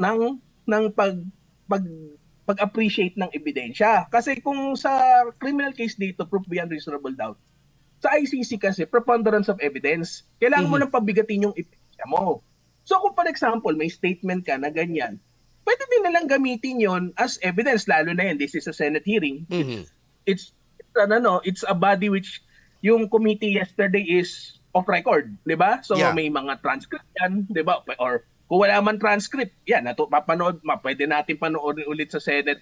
ng pag pag-appreciate ng ebidensya. Kasi kung sa criminal case dito, proof beyond reasonable doubt, sa ICC kasi, preponderance of evidence, kailangan mo Mhm. lang pabigatin yung ebidensya mo. So kung for example, may statement ka na ganyan, pwede din nalang gamitin yon as evidence, lalo na yan, this is a Senate hearing. Mhm. It's a body which yung committee yesterday is off record, 'di ba? So Yeah. may mga transcript yan, 'di ba? Or kung wala man transcript, yan, papanood, pwede natin panoorin ulit sa Senate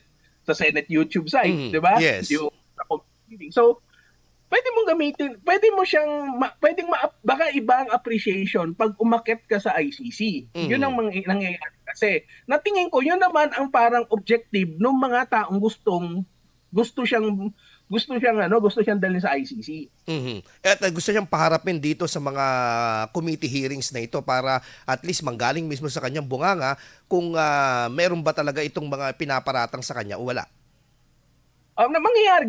YouTube site, Mhm. 'di ba? Yes. Yung hearing. So pwede mong gamitin, pwede mo siyang baka iba ang appreciation pag umakyat ka sa ICC. Yun ang Mhm. nangyayari kasi. Natingin ko yun naman ang parang objective ng mga taong gusto siyang gusto siyang dalhin sa ICC. Mhm. At gusto niyang paharapin dito sa mga committee hearings na ito para at least manggaling mismo sa kanyang bunganga kung meron ba talaga itong mga pinaparatang sa kanya o wala. Na mangyayari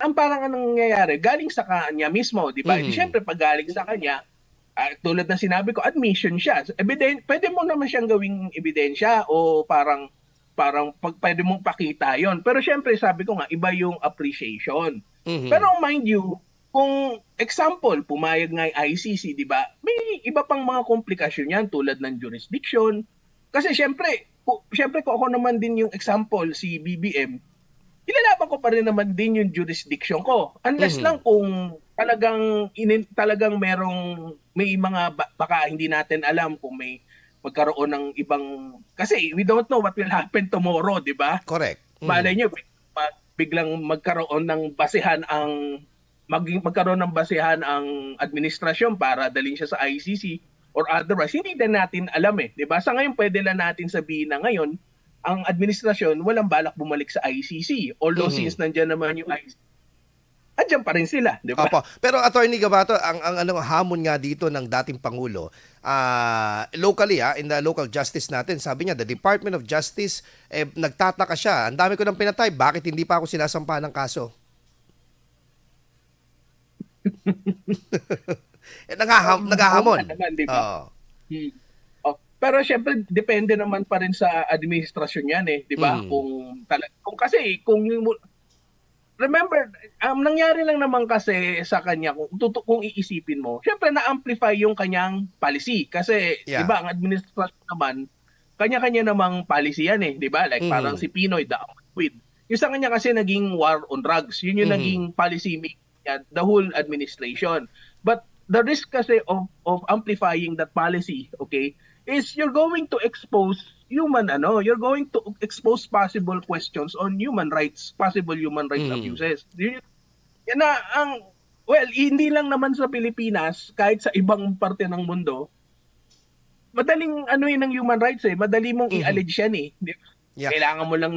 ang parang anong nangyayari galing sa kanya mismo, 'di ba? Di Mhm. syempre pag galing sa kanya, tulad ng sinabi ko, admission siya. Pwede mo naman siyang gawing ebidensya o parang pwede mong pakita 'yon. Pero syempre sabi ko nga iba yung appreciation. Mhm. Pero mind you, kung example, pumayag nga yung ICC, 'di ba? May iba pang mga komplikasyon 'yan tulad ng jurisdiction. Kasi syempre kung ako naman din yung example si BBM, ilalaban ko pa rin naman din yung jurisdiction ko. Unless Mhm. lang kung talagang may mga baka hindi natin alam kung may magkaroon ng ibang, kasi we don't know what will happen tomorrow, di ba? Correct. Malay Mhm. nyo, biglang magkaroon ng basehan magkaroon ng basehan ang administrasyon para dalhin siya sa ICC or otherwise. Hindi din natin alam eh, di ba? Sa ngayon, pwede lang natin sabihin na ngayon, ang administrasyon walang balak bumalik sa ICC. Although Mhm. since nandiyan naman yung ICC, andyan pa rin sila, di ba? Opo. Pero Attorney Gabato, ang ano hamon nga dito ng dating pangulo, locally in the local justice natin, sabi niya the Department of Justice nagtataka siya. Ang dami ko nang pinatay, bakit hindi pa ako sinasampahan ng kaso? Oo nga Naghahamon. naman, di ba? Oo. Hmm. Pero syempre depende naman pa rin sa administrasyon 'yan eh, 'di ba? Mhm. Kung kasi kung yung remember, nangyari lang naman kasi sa kanya kung iisipin mo, syempre na-amplify yung kanyang policy kasi 'di Yeah. ba ang administrasyon naman kanya-kanya namang policy yan eh, 'di ba? Like parang Mhm. si Pinoy the with. Yung sa kanya kasi naging war on drugs. Yun yung Mhm. naging policy making niya, the whole administration. But the risk kasi of amplifying that policy, okay, is you're going to expose possible questions on human rights, possible human rights Mhm. abuses. Yan na well, hindi lang naman sa Pilipinas, kahit sa ibang parte ng mundo, madaling ano yun ng human rights eh, madali mong Mhm. i-allege yan eh. Di ba? Yeah. Kailangan mo lang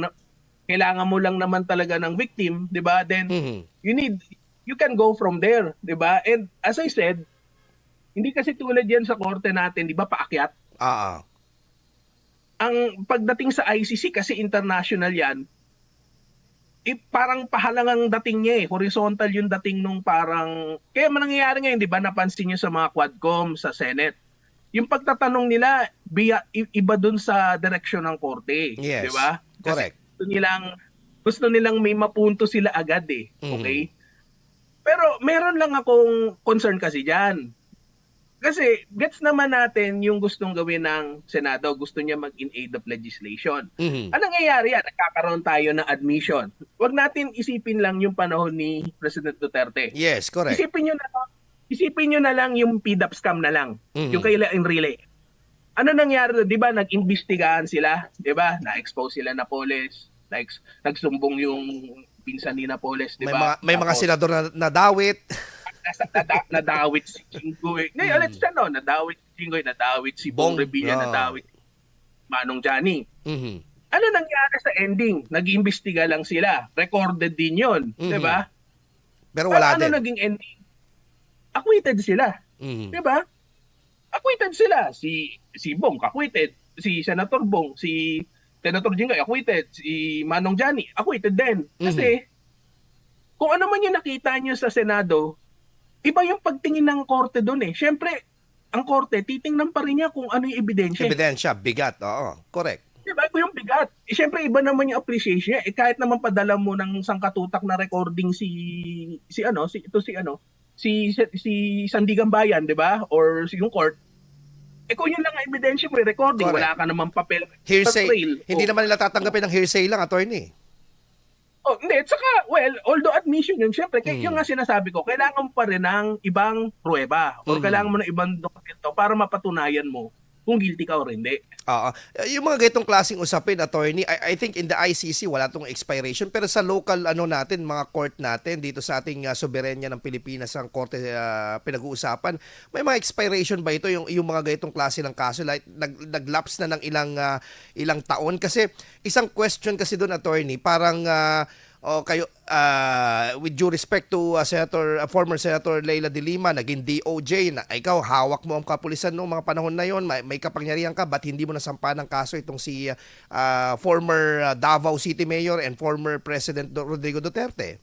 kailangan mo lang naman talaga ng victim, 'di ba? Then Mhm. you need you can go from there, 'di ba? And as I said, hindi kasi tulad yan sa korte natin, 'di ba, paakyat. Ah. Ang pagdating sa ICC kasi international yan, parang pahalangang dating niya eh. Horizontal yung dating nung parang, kaya nangyayari ngayon, di ba, napansin niyo sa mga Quadcom, sa Senate, yung pagtatanong nila, iba dun sa direksyon ng korte, di Yes. ba? Kasi Correct. gusto nilang may mapunto sila agad eh, Mhm. okay? Pero meron lang akong concern kasi diyan. Kasi gets naman natin yung gustong gawin ng Senado, gusto niya mag-in aid of legislation. Mhm. Anong nangyayari yan? Nagkakaroon tayo ng admission. Huwag natin isipin lang yung panahon ni President Duterte. Yes, correct. Isipin nyo na lang yung PDAP scam na lang, yung Mhm. kay Enrile. Ano nangyari? 'Di ba, nag-imbestigahan sila, 'di ba? Na-expose sila na Napoles, nagsumbong yung pinsan ni Napoles, 'di ba? May mga Tapos senador na nadawit. nadawit si Jinggoy. Ngayon, let's Mhm. say, no, nadawit si Jinggoy, nadawit si Bong Bong. Revilla, nadawit si Manong Johnny. Mhm. Ano nangyari sa ending? Nag-iimbestiga lang sila. Recorded din yun. Di Mhm. ba? Pero Pero wala ano din. naging ending? Acquitted sila. Mhm. Di ba? Acquitted sila. Si Bong, acquitted. Si Senator Bong, si Senator Jinggoy, acquitted. Si Manong Johnny, acquitted din. Mhm. Kasi, kung ano man yung nakita nyo sa Senado, iba yung pagtingin ng korte doon eh. Siyempre, ang korte, titingnan pa rin niya kung ano yung ebidensya. Ebidensya, bigat. Oo, correct. ko yung bigat. Siyempre, iba naman yung appreciation niya. Kahit naman padala mo ng sangkatutak na recording si Sandigan Bayan, di ba? Or yung court, kung yun lang ang ebidensya mo, recording, Correct. wala ka naman papel sa Hearsay, trail. hindi naman nila tatanggapin ng hearsay lang, attorney. Hindi. Tsaka, well, although admission yun, syempre, yung Mm. nga sinasabi ko, kailangan mo pa rin ng ibang pruweba or kailangan Mhm. mo ng ibang dokumento para mapatunayan mo kung guilty ka o hindi. Oo. Yung mga ganitong klaseng usapin, attorney, I think in the ICC wala tong expiration, pero sa local natin, mga court natin dito sa ating soberenya ng Pilipinas, ang korte pinag-uusapan, may mga expiration ba ito yung mga ganitong klase ng kaso, like naglapse na ng ilang taon? Kasi isang question kasi doon, attorney, parang kayo, with due respect to former Senator Leila de Lima, naging DOJ, na ikaw hawak mo ang kapulisan noong mga panahon na yon, may kapangyarihan ka, ba't hindi mo nasampa ng kaso itong si former Davao City Mayor and former President Rodrigo Duterte?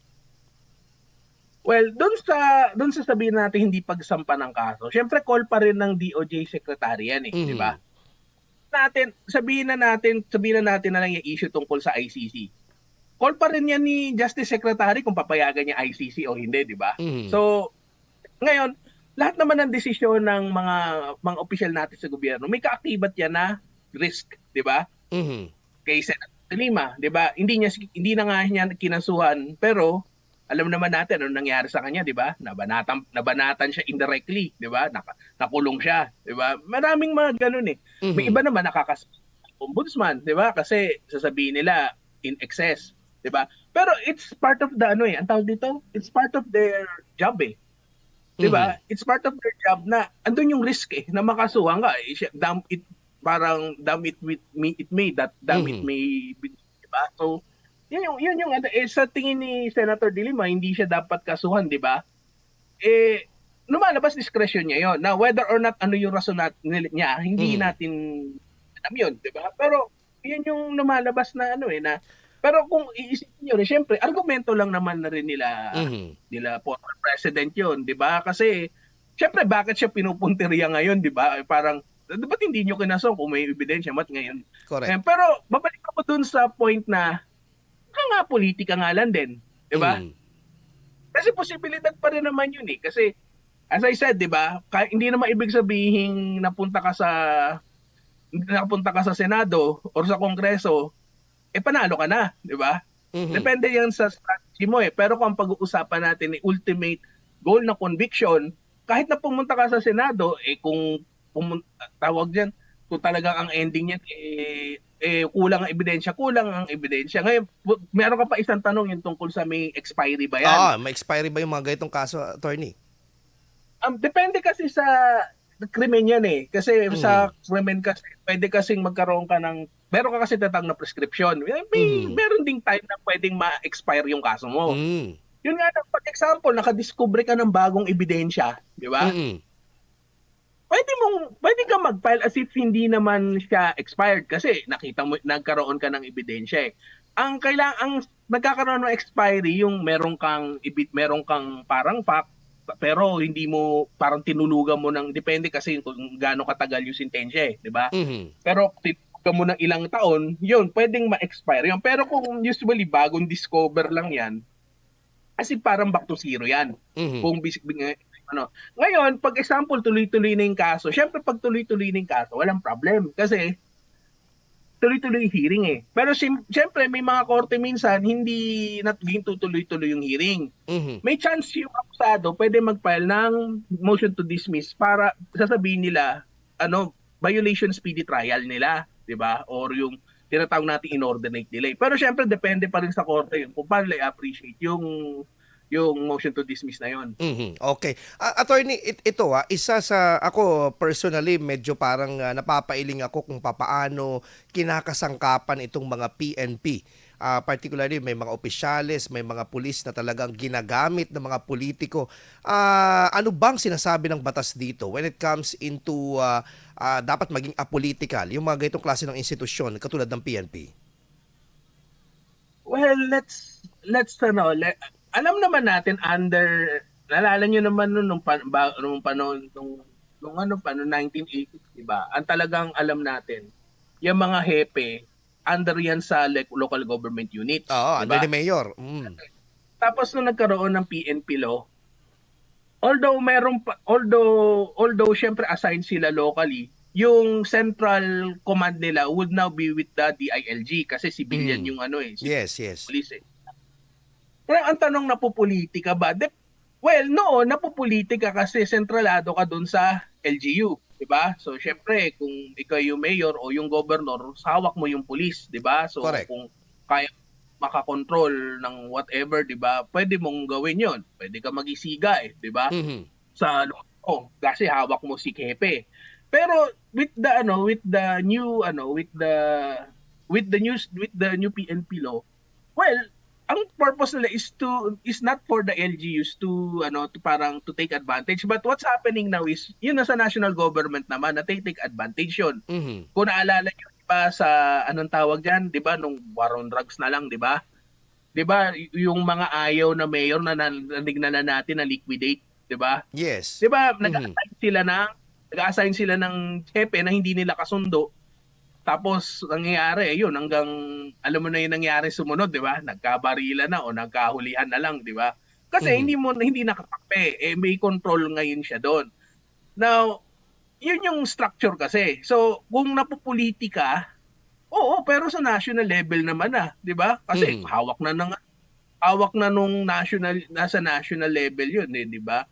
Well, doon sa sabihin natin hindi pagsampa ng kaso, syempre call pa rin ng DOJ secretary yan di ba? Mhm. Sabihin na natin na lang yung issue tungkol sa ICC. Call pa rin yan ni Justice Secretary kung papayagan niya ICC o hindi, di ba? Mhm. So, ngayon, lahat naman ng desisyon ng mga opisyal natin sa gobyerno, may kaakibat yan na risk, di ba? Mhm. Kay Senator de Lima, di ba? Hindi na nga niya kinasuhan, pero alam naman natin ano nangyari sa kanya, di ba? Nabanatan siya indirectly, di ba? Nakulong siya, di ba? Maraming mga ganun eh. May Mhm. iba naman ombudsman, di ba? Kasi sasabihin nila in excess, di ba? Pero it's part of the ang tawag dito, it's part of their job eh. Di ba? Mhm. It's part of their job na andun yung risk na makasuhan ka. Damn it with me, it may, that damn it Mhm. may be, di ba? So, yun yung sa tingin ni Senator De Lima, hindi siya dapat kasuhan, di ba? Lumalabas discretion niya yon. Now, whether or not ano yung rason niya, hindi Mhm. natin alam yun, di ba? Pero, yun yung lumalabas pero kung iisipin nyo rin, syempre, argumento lang naman na rin Mhm. nila former president yun, di ba? Kasi, syempre, bakit siya pinupunteriya ngayon, di ba? Parang, ba't hindi nyo kinaso kung may ebidensya, mat ngayon? Correct. Pero, babalik ako dun sa point na, politika nga lang din, di ba? Mhm. Kasi posibilidad pa rin naman yun eh. Kasi, as I said, di ba, hindi naman ibig sabihin napunta ka sa Senado or sa Kongreso, panalo ka na, di ba? Mhm. Depende yan sa strategy mo eh. Pero kung ang pag-uusapan natin ultimate goal na conviction, kahit na pumunta ka sa Senado, kung tawag diyan, kung talagang ang ending niyan kulang ang ebidensya. Ngayon, meron ka pa isang tanong yung tungkol sa may expiry ba yan? May expiry ba yung mga ganitong kaso, attorney? Depende kasi sa krimen yan eh. Kasi sa Mhm. krimen kasi, pwede kasing magkaroon ka meron ka kasi tatang na prescription. Mhm. Meron ding time na pwedeng ma-expire yung kaso mo. Mhm. Yun nga, pag example, nakadiscover ka ng bagong ebidensya, di ba? Mhm. Pwede ka mag-file as if hindi naman siya expired kasi nakita mo, nagkaroon ka ng ebidensya eh. Ang nagkakaroon ng expiry yung meron kang parang fact pero hindi mo parang tinulugan mo depende kasi kung gaano katagal yung sentensya di ba? Mhm. Pero tinulugan mo ng ilang taon, yun pwedeng ma-expire yun. Pero kung usually bagong discover lang yan, kasi parang back to zero yan. Mhm. Kung ngayon, pag example, tuloy-tuloy na yung kaso, syempre pag tuloy-tuloy na yung kaso, walang problem. Kasi tuloy-tuloy yung hearing eh. Pero syempre, may mga korte minsan, hindi naging tutuloy-tuloy yung hearing. Mhm. May chance yung akusado, pwede mag-file ng motion to dismiss para sasabihin nila, violation speedy trial nila, di ba? Or yung tinatawag natin inordinate delay. Pero syempre, depende pa rin sa korte yun kung paano i-appreciate yung motion to dismiss na yon. Mhm. Okay. Attorney, ito isa sa ako personally medyo parang napapailing ako kung papaano kinakasangkapan itong mga PNP. Particularly may mga opisyales, may mga pulis na talagang ginagamit ng mga politiko. Ano bang sinasabi ng batas dito when it comes into dapat maging apolitical yung mga ganitong klase ng institusyon katulad ng PNP? Well, alam naman natin nalala nyo naman nung panahon, nung 1980s, di ba? Ang talagang alam natin, yung mga hepe, under yan sa local government units. Oo, under Diba? the mayor. Tapos nung nagkaroon ng PNP law, although syempre assigned sila locally, yung central command nila would now be with the DILG kasi civilian yung Yes, yes. police eh. Pero ang tanong, napupolitika ba? Well, no, napupolitika kasi sentralado ka dun sa LGU, 'di ba? So syempre kung ikaw yung mayor o yung governor, hawak mo yung police, 'di ba? So Correct. kung kaya makakontrol ng whatever, 'di ba? Pwede mong gawin 'yon. Pwede ka magisiga 'di ba? Mhm. Sa kasi hawak mo si Kepe. Pero with the new with the new PNP law, well, ang purpose nila is not for the LGUs to take advantage, but what's happening now is yun nasa national government naman na take advantage yun. Mhm. Kung naalala niyo, diba, sa anong tawag diyan, 'di ba, nung war on drugs na lang, 'di ba? 'Di ba yung mga ayaw na mayor na nanignan na natin na liquidate, 'di ba? Yes. 'Di ba, Mhm. nag-assign sila ng hepe na hindi nila kasundo. Tapos nangyayari yun hanggang alam mo na yung nangyari sumunod, 'di ba? Nagkabarila na o nagkahulihan na lang, 'di ba? Kasi Mhm. hindi nakatakpe, may control ngayon siya doon. Now, yun yung structure kasi. So, kung napupolitika, oo, pero sa national level naman 'di ba? Kasi Mhm. hawak na nung nasa national level yun, 'di ba?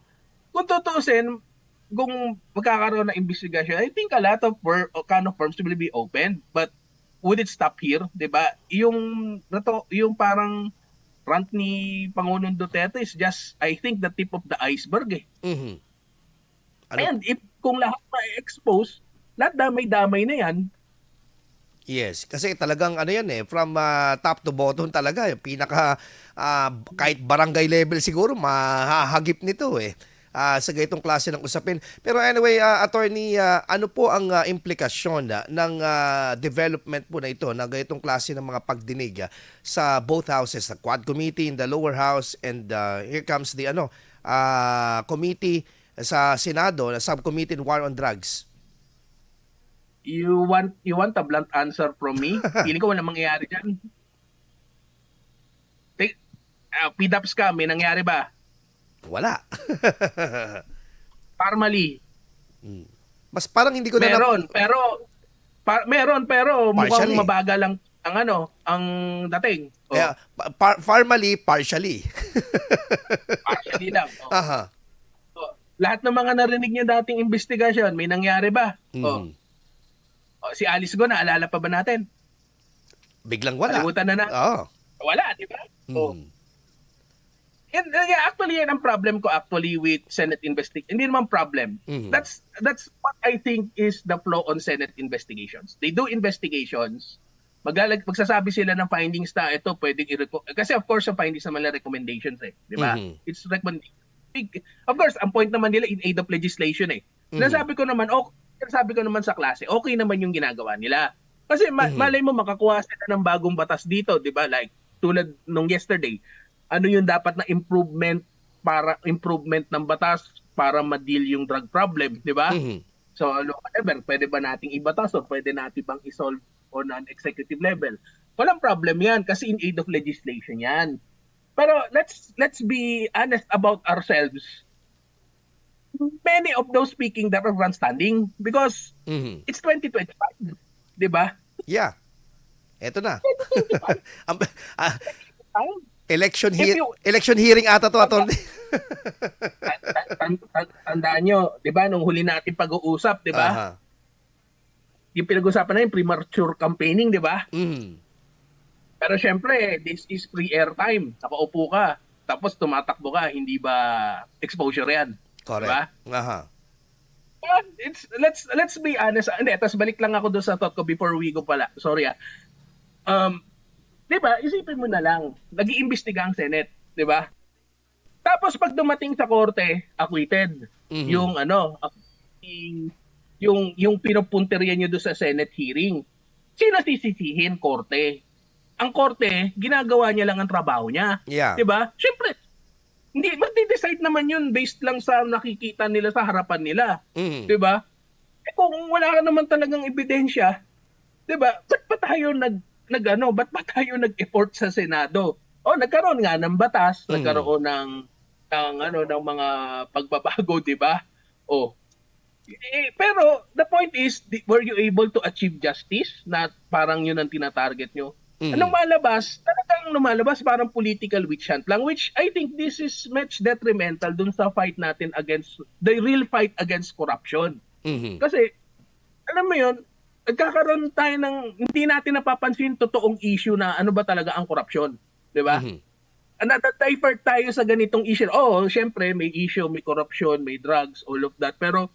Kung tutuusin, kung magkakaroon ng investigasyon, I think a lot of kind of firms will be open. But would it stop here? 'Di ba? Yung parang rant ni Pangulong Duterte is just, I think, the tip of the iceberg eh. Mhm. Ano? And kung lahat ma-expose, lahat damay-damay na yan. Yes, kasi talagang yan from top to bottom talaga, yung pinaka kahit barangay level siguro mahahagip nito sa ganitong klase ng usapin. Pero anyway, attorney, ano po ang implikasyon ng development po na ito ng ganitong klase ng mga pagdinig sa both houses, the Quad Committee in the lower house, and here comes the committee sa Senado, na subcommittee in war on drugs. You want a blunt answer from me? Feeling ko wala mangyayari dyan. PDAPs ka, may nangyari ba? Wala. Formally, Mas parang hindi ko na meron, pero mukhang Partially. mabagal lang ang dating. Kaya, formally, partially. Partially lang. Aha. Lahat ng mga narinig niya dating investigasyon, may nangyari ba? Mhm. Si Alice Go, naalala pa ba natin? Biglang wala. Kalimutan na. Oo. Wala, di ba? Mhm. And actually, yan ang problem ko actually with Senate investigation. Hindi naman problem. Mhm. That's what I think is the flaw on Senate investigations. They do investigations, magsasabi sila ng findings na ito pwedeng kasi of course ang findings naman nila recommendations di ba? Mhm. It's recommendation. Of course, ang point naman nila in aid of legislation Mhm. Sinasabi ko naman sa klase, okay naman yung ginagawa nila. Kasi malay mo makakuha sila ng bagong batas dito, di ba? Like tulad nung yesterday, ano yung dapat na improvement ng batas para ma-deal yung drug problem, di ba? Mhm. So, whatever, pwede ba nating ibatas o pwede natin bang isolve on an executive level? Walang problem yan kasi in aid of legislation yan. Pero let's be honest about ourselves. Many of those speaking that are grandstanding because Mhm. it's 2025, di ba? Yeah. Eto na. 2025. Ang- ah, If you- election hearing ata to, attorney. Tandaan nyo, di ba, nung huli natin pag-uusap, di ba? Aha. Yung pinag-usapan na yung premature campaigning, di ba? Mhm. Pero syempre, this is pre-airtime. Nakaupo ka, tapos tumatakbo ka, hindi ba exposure yan? Correct. Diba? Aha. Let's be honest. Hindi, tapos balik lang ako doon sa thought ko before we go pala. Sorry di ba, isipin mo na lang, nag-iimbestiga ang Senate, di ba? Tapos pag dumating sa korte, acquitted. Mhm. Yung pinupunteriya nyo doon sa Senate hearing. Sino sisisihin? Korte. Ang korte, ginagawa niya lang ang trabaho niya. Yeah. 'Di ba? Syempre, hindi magde-decide naman 'yun based lang sa nakikita nila sa harapan nila, Mhm. 'di ba? Kung wala ka naman talagang ebidensya, 'di ba? Ba't pa tayo ba't ba tayo nag-effort sa Senado? Nagkaroon nga ng batas, nagkaroon ng mga pagbabago, 'di ba? Oh, pero the point is, were you able to achieve justice? Na parang yun ang tinatarget nyo. Anong malabas? Talagang lumalabas parang political witch hunt lang, which I think this is much detrimental dun sa fight natin against, the real fight against corruption. Mhm. Kasi, alam mo yun, nagkakaroon tayo ng, hindi natin napapansin totoong issue na ano ba talaga ang korupsyon. Di ba? Mhm. Nata-divert tayo sa ganitong issue. Syempre, may issue, may corruption, may drugs, all of that. Pero,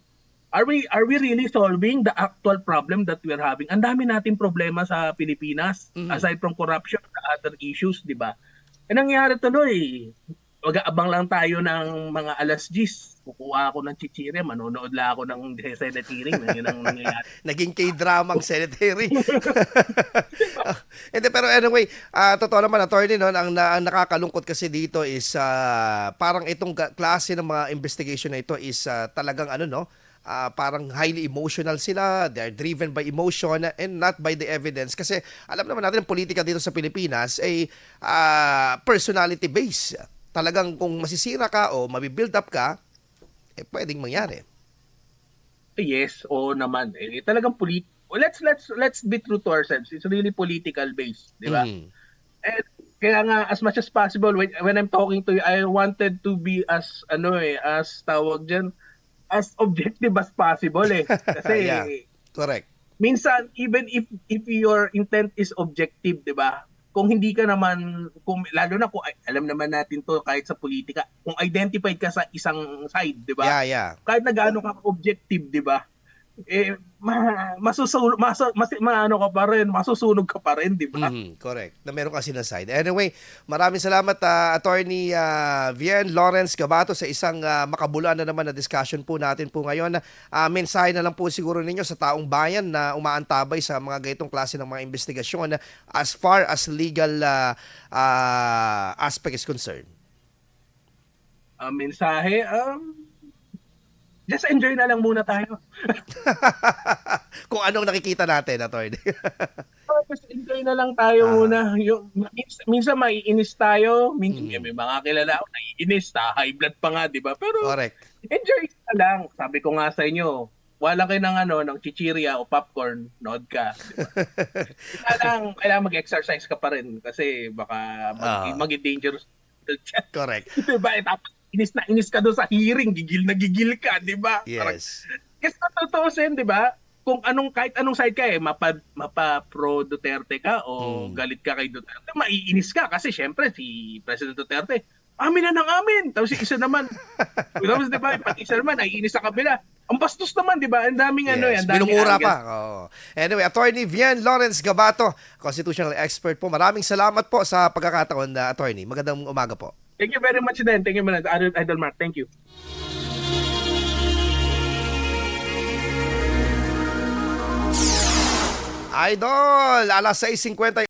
are we really solving the actual problem that we're having? Ang dami nating problema sa Pilipinas, aside from corruption, other issues, di ba? Nangyari tuloy, mag-aabang lang tayo ng mga alas 10. Kukuha ako ng chichirya, manonood lang ako ng Senate hearing. Yun ang nangyayari. Naging K-drama ang secretary. Hindi, pero anyway, totoo naman, attorney, no, ang nakakalungkot kasi dito is parang itong klase ng mga investigation na ito is talagang parang highly emotional sila. They are driven by emotion and not by the evidence. Kasi alam naman natin, ang politika dito sa Pilipinas ay personality based. Talagang kung masisira ka o mabibuild up ka, pwedeng mangyari. Yes, oo naman. Talagang let's be true to ourselves. It's really political based, di ba? And kaya nga, as much as possible, when I'm talking to you, I wanted to be as tawag dyan, as objective as possible Kasi Yeah, correct. minsan, even if your intent is objective, di ba? Kung hindi ka naman, lalo na kung alam naman natin to kahit sa politika, kung identified ka sa isang side, di ba? Yeah. Kahit na gaano ka objective, di ba? Ka pa rin, masusunog ka pa rin, di ba? Correct. Na meron kasi na side. Anyway, maraming salamat Attorney Vien Lawrence Gabato sa isang makabuluhan na naman na discussion po natin po ngayon. Mensahe na lang po siguro ninyo sa taong bayan na umaantabay sa mga ganitong klase ng mga investigasyon as far as legal aspect is concerned. Mensahe, just enjoy na lang muna tayo. Kung anong nakikita natin, attorney. Just enjoy na lang tayo muna. Minsan maiinis tayo, minsan may mga kilala ako naiinis, high blood pa nga, di ba? Pero Correct. enjoy na lang. Sabi ko nga sa inyo, wala kayo ng chichirya o popcorn, nood ka. Diba? Kailangan mag-exercise ka pa rin kasi baka maging dangerous. Correct. Diba? Tapos inis ka doon sa hearing, gigil na gigil ka, di ba? Yes. Kasi totoosin, di ba? Kung kahit anong side ka mapa pro Duterte ka o galit ka kay Duterte, maiinis ka kasi syempre si President Duterte, amin na ng amin. Tapos yung isa naman, tapos di ba, pati isa naman, naiinis sa kabila. Ang bastos naman, di ba? Ang daming Yes, binumura pa. Anyway, Attorney Vien Lawrence Gabato, constitutional expert po. Maraming salamat po sa pagkakataon na attorney. Magandang umaga po. Thank you very much then. Thank you, Idol Mark. Thank you. Idol, alas 6:50